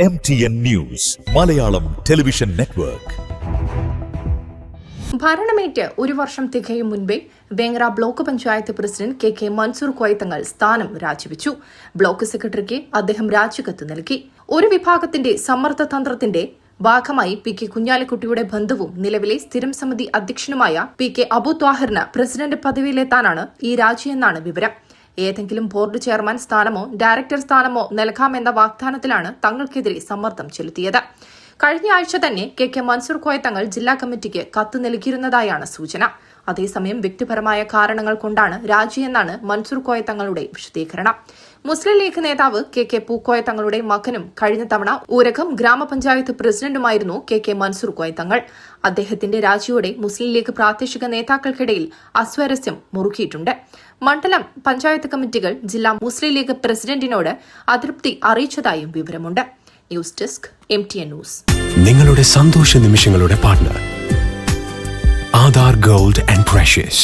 MTN News, Malayalam television network. ഭരണമേറ്റ് ഒരു വർഷം തികയും മുൻപേ Vengara block panchayat president K Mansoor Koyathangal സ്ഥാനം രാജിവെച്ചു. ബ്ലോക്ക് സെക്രട്ടറിക്ക് അദ്ദേഹം രാജിക്കത്ത് നൽകി. ഒരു വിഭാഗത്തിന്റെ സമ്മർദ്ദതന്ത്രത്തിന്റെ ഭാഗമായി കെ കുഞ്ഞാലിക്കുട്ടിയുടെ ബന്ധുവും നിലവിലെ സ്ഥിരം സമിതി അധ്യക്ഷനുമായ കെ അബു ത്വാഹിറിന് പ്രസിഡന്റ് പദവിയിലെത്താനാണ് ഈ രാജിയെന്നാണ് വിവരം. ഏതെങ്കിലും ബോർഡ് ചെയർമാൻ സ്ഥാനമോ ഡയറക്ടർ സ്ഥാനമോ നൽകാമെന്ന വാഗ്ദാനത്തിലാണ് തങ്ങൾക്കെതിരെ സമ്മർദ്ദം ചെലുത്തിയത്. കഴിഞ്ഞ ആഴ്ച തന്നെ കെ മൻസൂർ കോയത്തങ്ങൾ ജില്ലാ കമ്മിറ്റിക്ക് കത്ത് നൽകിയിരുന്നതായാണ് സൂചന. അതേസമയം വ്യക്തിപരമായ കാരണങ്ങൾ കൊണ്ടാണ് രാജിയെന്നാണ് മൻസൂർ കോയത്തങ്ങളുടെ വിശദീകരണം. മുസ്ലിം ലീഗ് നേതാവ് കെ പൂക്കോയത്തങ്ങളുടെ മകനും കഴിഞ്ഞ തവണ ഊരകം ഗ്രാമപഞ്ചായത്ത് പ്രസിഡന്റുമായിരുന്നു കെ മൻസൂർ കോയത്തങ്ങൾ. അദ്ദേഹത്തിന്റെ രാജിയോടെ മുസ്ലിം ലീഗ് പ്രാദേശിക നേതാക്കൾക്കിടയിൽ അസ്വാരസ്യം മുറുക്കിയിട്ടുണ്ട്. മണ്ഡലം പഞ്ചായത്ത് കമ്മിറ്റികൾ ജില്ലാ മുസ്ലിം ലീഗ് പ്രസിഡന്റിനോട് അതൃപ്തി അറിയിച്ചതായും വിവരമുണ്ട്. News desk MTN news. നിങ്ങളുടെ സന്തോഷ നിമിഷങ്ങളുടെ partner Aadhaar gold and precious.